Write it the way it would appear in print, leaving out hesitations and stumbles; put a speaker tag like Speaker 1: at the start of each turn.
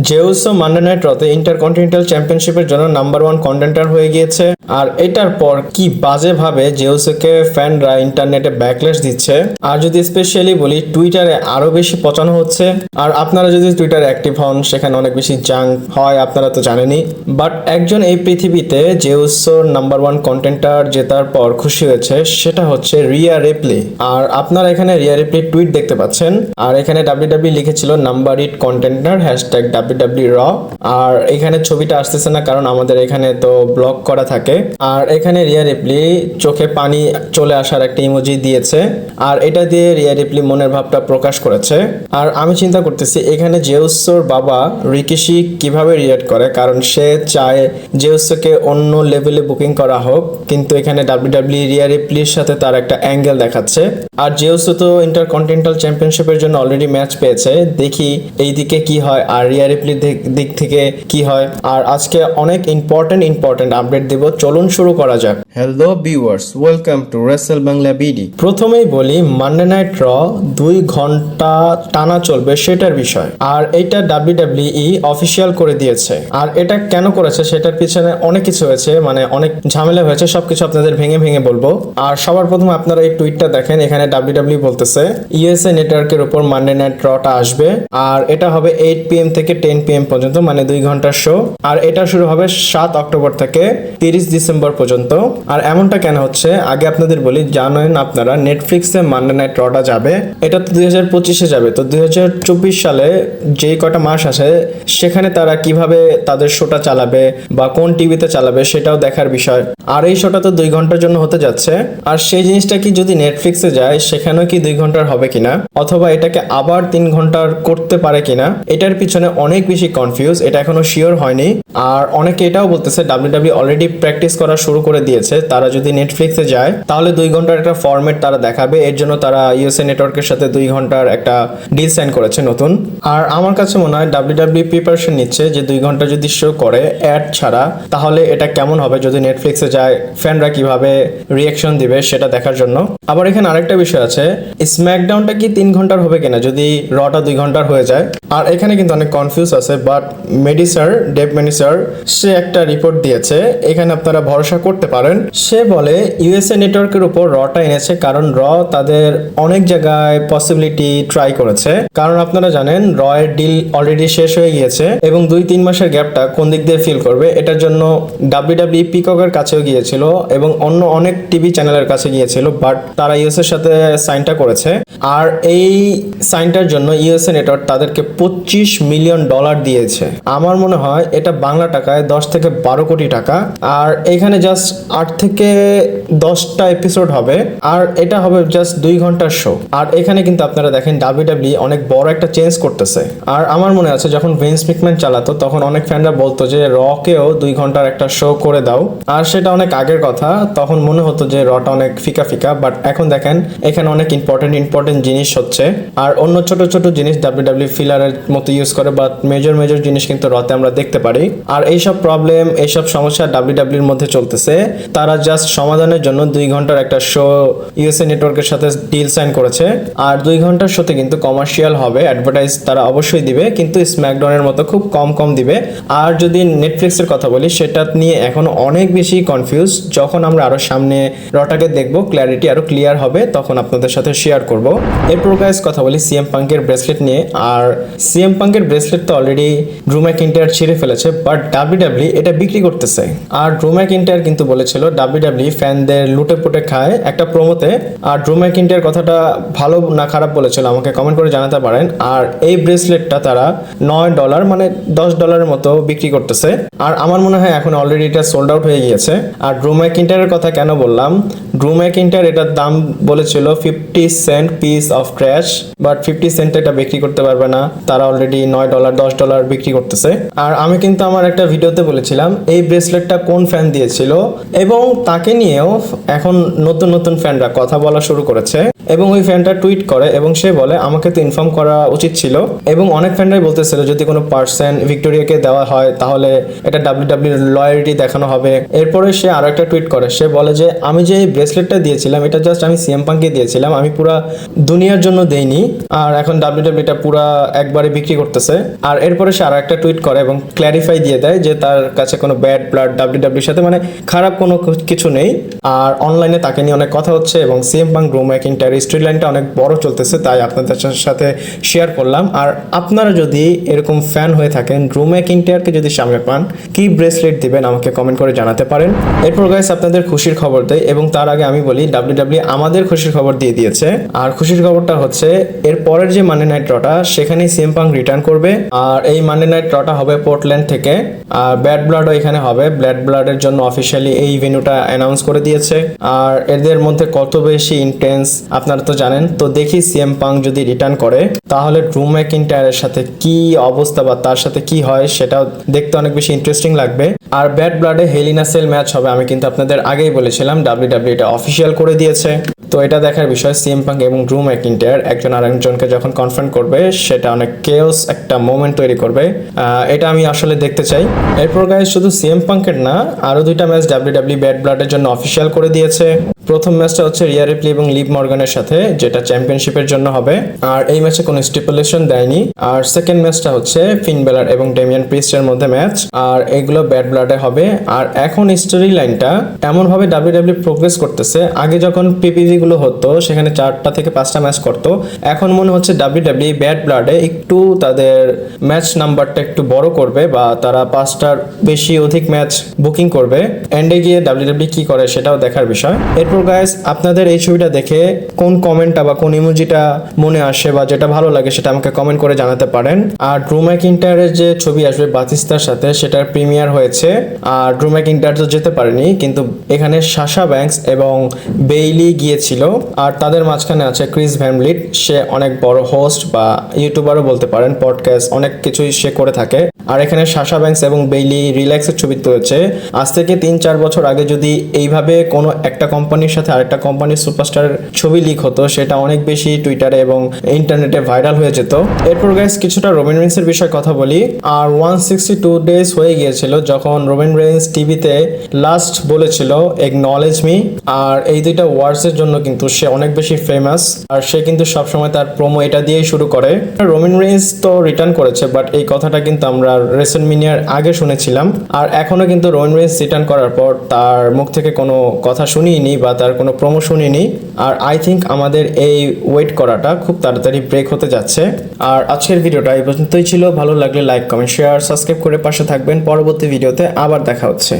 Speaker 1: জেউসও Monday night রতে intercontinental চ্যাম্পিয়নশিপের জন্য নাম্বার 1 কন্টেন্ডার হয়ে গিয়েছে। আর এটার পর কি বাজেভাবে জেউসকে ফ্যানরা ইন্টারনেটে ব্যাকল্যাশ দিচ্ছে। আর যদি স্পেশালি বলি, টুইটারে আরো বেশি পচানো হচ্ছে। আর আপনারা যদি টুইটারে অ্যাক্টিভ হন, সেখানে অনেক বেশি জাঙ্ক হয়, আপনারা তো জানেনই। বাট একজন এই পৃথিবীতে জেউসোর নাম্বার 1 কন্টেন্ডার জেতার পর খুশি হয়েছে, সেটা হচ্ছে রিয়া রিপ্লি। আর আপনারা এখানে রিয়া রিপ্লি টুইট দেখতে পাচ্ছেন। আর এখানে ডাব্লিউডাব্লিউ লিখেছিল নাম্বার 8 কন্টেন্ডার #WWE র। আর এখানে ছবিটা আসতেছে না কারণ আমাদের এখানে তো ব্লক করা থাকে। আর এখানে রিয়া রিপ্লি চোখে পানি চলে আসার একটা ইমোজি দিয়েছে। আর এটা দিয়ে রিয়া রিপ্লি মনের ভাবটা প্রকাশ করেছে। আর আমি চিন্তা করতেছি এখানে জেউসোর বাবা রিকিশি কিভাবে রিয়েক্ট করে, কারণ সে চায় জেউসোকে অন্য লেভেলে বুকিং করা হোক, কিন্তু এখানে ডাব্লিউডাব্লিউ রিয়া রিপ্লির সাথে তার একটা অ্যাঙ্গেল দেখাচ্ছে। আর জেউসো তো ইন্টারকন্টিনেন্টাল চ্যাম্পিয়নশিপের জন্য অলরেডি ম্যাচ পেয়েছে, দেখি এইদিকে কি হয় আর রিয়া রিপ্লির দিক থেকে কি হয়। আর আজকে অনেক ইম্পর্টেন্ট আপডেট দেব, চলুন শুরু করা যাক। Hello viewers, welcome to Rachel Bangla BD. প্রথমেই বলি, মানডে নাইট র 2 ঘন্টা টানা চলবে সেটার বিষয়। আর এটা ডাব্লিউডাব্লিউই অফিসিয়াল করে দিয়েছে। আর এটা কেন করেছে সেটার পিছনে অনেক কিছু হয়েছে, মানে অনেক ঝামেলা হয়েছে, সবকিছু আপনাদের ভেঙে ভেঙে বলবো। আর সবার প্রথমে আপনারা এই টুইটটা দেখেন। এখানে ডাব্লিউডাব্লিউ বলতেছে ইউএসএ নেটওয়ার্কের উপর মানডে নাইট রটা আসবে। আর এটা হবে 8 PM থেকে 10 PM পর্যন্ত, মানে 2 ঘন্টার শো। আর এটা শুরু হবে 7 অক্টোবর থেকে 30 ডিসেম্বর পর্যন্ত। আর এমনটা কেন হচ্ছে আগে আপনাদের বলি, জানেন আপনারা নেটফ্লিক্সে মানডে নাইট রটা যাবে, এটা তো 2025-এ যাবে। তো 2024 সালে যেই কটা মাস আসে সেখানে তারা কিভাবে তাদের শোটা চালাবে বা কোন টিভিতে চালাবে সেটাও দেখার বিষয়। আর এই শোটা তো 2 ঘন্টার জন্য হতে যাচ্ছে। আর সেই জিনিসটা কি যদি নেটফ্লিক্সে যায় সেখানেও কি 2 ঘন্টার হবে কিনা, অথবা এটাকে আবার 3 ঘন্টার করতে পারে কিনা, এটার পিছনে অনেক বেশি কনফিউজ, এটা এখনো শিওর হয়নি। আর অনেকে এটাও বলতেছে ডাব্লিউডাব্লিউ অলরেডি প্র্যাকটিস করা শুরু করে দিয়েছে, তারা যদি নেটফ্লিক্সে যায় তাহলে 2 ঘন্টার একটা ফরম্যাট তারা দেখাবে। এর জন্য তারা ইউএসএ নেটওয়ার্কের সাথে 2 ঘন্টার একটা ডিল সাইন করেছে নতুন। আর আমার কাছে মনে হয় ডাব্লিউডাব্লিউ প্রিপারেশন নিচ্ছে যে 2 ঘন্টা যদি শো করে অ্যাড ছাড়া, তাহলে এটা কেমন হবে যদি নেটফ্লিক্সে যায়, ফ্যানরা কিভাবে রিয়াকশন দিবে সেটা দেখার জন্য। আবার এখানে আরেকটা বিষয় আছে, স্ম্যাকডাউনটা কি 3 ঘন্টার হবে কিনা যদি রটা 2 ঘন্টার হয়ে যায়। আর এখানে কিন্তু অনেক কনফিউজ আছে। বাট ডেভ মেডিসার সে একটা রিপোর্ট দিয়েছে, এখানে আপনারা ভরসা করতে পারেন। সে বলে ইউএসএ নেটওয়ার্কের উপর রটা এনেছে কারণ র তাদের অনেক জায়গায় পসিবিলিটি ট্রাই করেছে। কারণ আপনারা জানেন র এর ডিল অলরেডি শেষ হয়ে গিয়েছে এবং 2-3 মাসের গ্যাপটা কোন দিক দিয়ে ফিল করবে, এটার জন্য ডাব্লিউডাব্লিউ পিককের কাছেও গিয়েছিল এবং অন্য অনেক টিভি চ্যানেলের কাছে গিয়েছিল। বাট তারা ইউএস এর সাথে সাইনটা করেছে। আর এই সাইনটার জন্য ইউএসএ নেটওয়ার্ক তাদেরকে $25 মিলিয়ন দিয়েছে। আমার মনে হয় এটা বাংলা টাকায় 10 থেকে 12 কোটি টাকা। আর এখানে জাস্ট 8 থেকে 10টা এপিসোড হবে। আর এটা হবে জাস্ট 2 ঘন্টার শো। আর এখানে কিন্তু আপনারা দেখেন ডাব্লিউডাব্লিউ অনেক বড় একটা চেঞ্জ করতেছে। আর আমার মনে আছে যখন ভিন্স ম্যাকম্যান চালাতো তখন অনেক ফ্যানরা বলতো যে রকেও 2 ঘন্টার একটা শো করে দাও। আর সেটা অনেক আগের কথা, তখন মনে হতো যে রটা অনেক ফিকা ফিকা। বাট এখন দেখেন এখানে অনেক ইম্পর্টেন্ট জিনিস হচ্ছে। আর অন্য ছোট ছোট জিনিস ডাব্লিউডাব্লিউ ফিলারের মতো ইউজ করে, বাট মেজর জিনিস কিন্তু রতে আমরা দেখতে পারি। আর এইসব প্রবলেম, এইসব সমস্যা ডাব্লিউডাব্লিউর মধ্যে চলতেছে। তারা জাস্ট সমাধানের জন্য 2 ঘন্টার একটা শো ইউএসএ নেটওয়ার্কের সাথে ডিল সাইন করেছে। আর 2 ঘন্টার শোতে কিন্তু কমার্শিয়াল হবে, অ্যাডভার্টাইজ তারা অবশ্যই দিবে, কিন্তু স্ম্যাকডাউনের মতো খুব কম দিবে। আর যদি নেটফ্লিক্সের কথা বলি, সেটা নিয়ে এখন অনেক বেশি কনফিউজ। যখন আমরা আরো সামনে রটাকে দেখবো, ক্ল্যারিটি আরো ক্লিয়ার হবে, তখন আপনাদের সাথে শেয়ার করব। এরপর গাইস কথা বলি সিএম পাঙ্কের ব্রেসলেট নিয়ে। আর সিএম পাঙ্কের ব্রেসলেট তো অলরেডি ড্রু ম্যাকইন্টায়ার ছিঁড়ে ফেলেছে, বাট ডাব্লিউডাব্লিউ এটা বিক্রি করতেছে। আর ড্রু ম্যাকইন্টায়ার কিন্তু বলেছিল ডাব্লিউডাব্লিউ ফ্যানদের লুটে পুটে খায় একটা প্রোমোতে। আর ড্রু ম্যাকইন্টায়ার কথাটা ভালো না খারাপ বলেছিল আমাকে কমেন্ট করে জানাতে পারেন। আর এই ব্রেসলেটটা তারা $9 মানে $10 মতো বিক্রি করতেছে। আর আমার মনে হয় এখন অলরেডি এটা সোল্ড আউট হয়ে গিয়েছে। আর ড্রু ম্যাকইন্টায়ারের কথা কেন বললাম, ড্রু ম্যাকইন্টায়ার এটার দাম বলেছিল 50 cent piece of trash, but 50 cent এটা বিক্রি করতে পারবে না, তারা অলরেডি $9 $10 বিক্রি করতেছে। আর আমি কিন্তু আমার একটা ভিডিওতে বলেছিলাম এই ব্রেসলেটটা কোন ফ্যান দিয়েছিল, এবং তাকে নিয়েও এখন নতুন ফ্যানরা কথা বলা শুরু করেছে। এবং ওই ফ্যানটা টুইট করে এবং সে বলে আমাকে তো ইনফর্ম করা উচিত ছিল। এবং অনেক ফ্যানরাই বলতেছিল যদি কোনো পার্সন ভিক্টোরিয়াকে দেওয়া হয় তাহলে এটা ডাব্লিউডাব্লিউর লয়ালিটি দেখানো হবে। এরপরে সে আরো একটা টুইট করে, সে বলে যে আমি যে এই ব্রেসলেট ব্রেসলেটটা দিয়েছিলাম এটা জাস্ট আমি সিএম পাঙ্ককে দিয়েছিলাম, আমি পুরা দুনিয়ার জন্য দেইনি। আর এখন ডাব্লিউডাব্লিউ এটা পুরা একবারে বিক্রি করতেছে। আর এরপরে সে আরো একটা টুইট করে এবং ক্ল্যারিফাই দিয়ে দেয় যে তার কাছে কোনো ব্যাড ব্লাড ডাব্লিউডাব্লিউর সাথে, মানে খারাপ কোনো কিছু নেই। আর অনলাইনে তাকে নিয়ে অনেক কথা হচ্ছে এবং সিএম পাঙ্ক ড্রু ম্যাকিন্টায়ার স্টোরি লাইনটা অনেক বড় চলতেছে, তাই আপনাদের সাথে শেয়ার করলাম। আর আপনারা যদি এরকম ফ্যান হয়ে থাকেন, ড্রু ম্যাকিন্টায়ারকে যদি সামনে পান, কি ব্রেসলেট দিবেন আমাকে কমেন্ট করে জানাতে পারেন। এরপর গাইস আপনাদের খুশির খবর দেয়, এবং তার আগে আমি বলি ডাব্লিউডাব্লিউ আমাদের খুশির খবর দিয়ে দিয়েছে। আর খুশির খবরটা হচ্ছে এর পরের যে মানডে নাইট রটা সেখানেই সিএম পাঙ্ক রিটার্ন করবে। আর এই মানডে নাইট রটা হবে পোর্টল্যান্ড থেকে। আর ব্যাড ব্লাডও এখানে হবে, ব্যাড ব্লাডের জন্য অফিসিয়ালি এই ভেন্যুটা অ্যানাউন্স করে দিয়েছে। আর এদের মধ্যে কত বেশি ইন্টেন্স আপনারা তো জানেন। তো দেখি সিএম পাঙ্ক যদি রিটার্ন করে তাহলে ড্রু ম্যাকিন্টায়ারের সাথে কি অবস্থা বা তার সাথে কি হয় সেটাও দেখতে অনেক বেশি ইন্টারেস্টিং লাগবে। আর ব্যাড ব্লাডে Hell in a Cell match হবে, আমি কিন্তু আপনাদের আগেই বলেছিলাম, ডাব্লিউডাব্লিউ এটা অফিসিয়াল করে দিয়েছে। তো এটা দেখার বিষয়, সিএম পাঙ্ক এবং ড্রু ম্যাকিন্টায়ার একজন আরেকজনকে যখন কনফ্রন্ট করবে সেটা অনেক কেওস একটা মোমেন্ট তৈরি করবে। এটা আমি আসলে দেখতে চাই। এরপর গাইস শুধু সিএম পাঙ্কের না, আরো দুইটা ম্যাচ ডাব্লিউডাব্লিউ ব্যাড ব্লাডের জন্য অফিসিয়াল করে দিয়েছে। প্রথম ম্যাচটা হচ্ছে রিয়া রিপ্লি এবং লিভ মর্গানের সাথে, যেটা চ্যাম্পিয়নশিপের জন্য হবে। আর এই ম্যাচে কোনো স্টিপুলেশন দেয়নি। আর সেকেন্ড ম্যাচটা হচ্ছে ফিন বেলার এবং ডেমিয়ান প্রিস্টের মধ্যে ম্যাচ, আর এগুলো ব্যাড ব্লাডে হবে। আর এখন স্টোরি লাইনটা এমন ভাবে ডাব্লিউডাব্লিউ প্রোগ্রেস করতেছে, আগে যখন পিপিভি গুলো হতো সেখানে 4টা থেকে 5টা ম্যাচ করতো, এখন মনে হচ্ছে ডাব্লিউডাব্লিউ ব্যাড ব্লাডে একটু তাদের ম্যাচ নাম্বারটা একটু বড় করবে, বা তারা 5টার বেশি অধিক ম্যাচ বুকিং করবে। এন্ডে গিয়ে ডাব্লিউডাব্লিউ কি করে সেটাও দেখার বিষয়। এরপর গাইস আপনাদের এই ছবিটা দেখে কোন কমেন্টটা বা কোন ইমোজিটা মনে আসে বা যেটা ভালো লাগে সেটা আমাকে কমেন্ট করে জানাতে পারেন। আর ড্রু ম্যাকিন্টায়ারের যে ছবি আসবে বাতিস্তার সাথে সেটার প্রিমিয়ার হয়েছে। আর ড্রু ম্যাকিন্টায়ার তো যেতে পারেনি, কিন্তু এখানে সাশা ব্যাংকস এবং বেইলি গিয়েছিল। আর তাদের মাঝখানে আছে ক্রিস ভ্যানভলিট, সে অনেক বড় হোস্ট বা ইউটিউবারও বলতে পারেন, পডকাস্ট অনেক কিছুই সে করে থাকে। আর এখানে সাশা ব্যাংকস এবং বেইলি রিল্যাক্সের ছবি তুলেছে। আজ থেকে 3-4 বছর আগে যদি এইভাবে কোনো একটা কোম্পানির সাথে আরেকটা কোম্পানির সুপারস্টারের ছবি লিক হতো সেটা অনেক বেশি টুইটারে এবং ইন্টারনেটে ভাইরাল হয়ে যেত। এরপর গাইস কিছুটা রোমান রেইন্সের বিষয়ে কথা বলি। আর 162 ডেজ হয়ে গিয়েছিল যখন রোমান রেইন্স টিভিতে লাস্ট বলেছিল একনলেজ মি। আর এই দুইটা ওয়ার্ডসের জন্য কিন্তু সে অনেক বেশি ফেমাস। আর সে কিন্তু সবসময় তার প্রোমো এটা দিয়েই শুরু করে। রোমান রেইন্স তো রিটার্ন করেছে, বাট এই কথাটা কিন্তু আমরা রেসলমেনিয়ার আগে শুনেছিলাম। আর এখনো কিন্তু রোমান রেইন্স রিটার্ন করার পর তার মুখ থেকে কোনো কথা শুনিনি বা তার কোনো প্রোমো শুনিনি। আর আই থিঙ্ক আমাদের এই ওয়েট করাটা খুব তাড়াতাড়ি ব্রেক হতে যাচ্ছে। আর আজকের ভিডিওটা এই পর্যন্তই ছিল। ভালো লাগলে লাইক, কমেন্ট, শেয়ার, সাবস্ক্রাইব করে পাশে থাকবেন। পরবর্তী ভিডিওতে আবার দেখা হচ্ছে।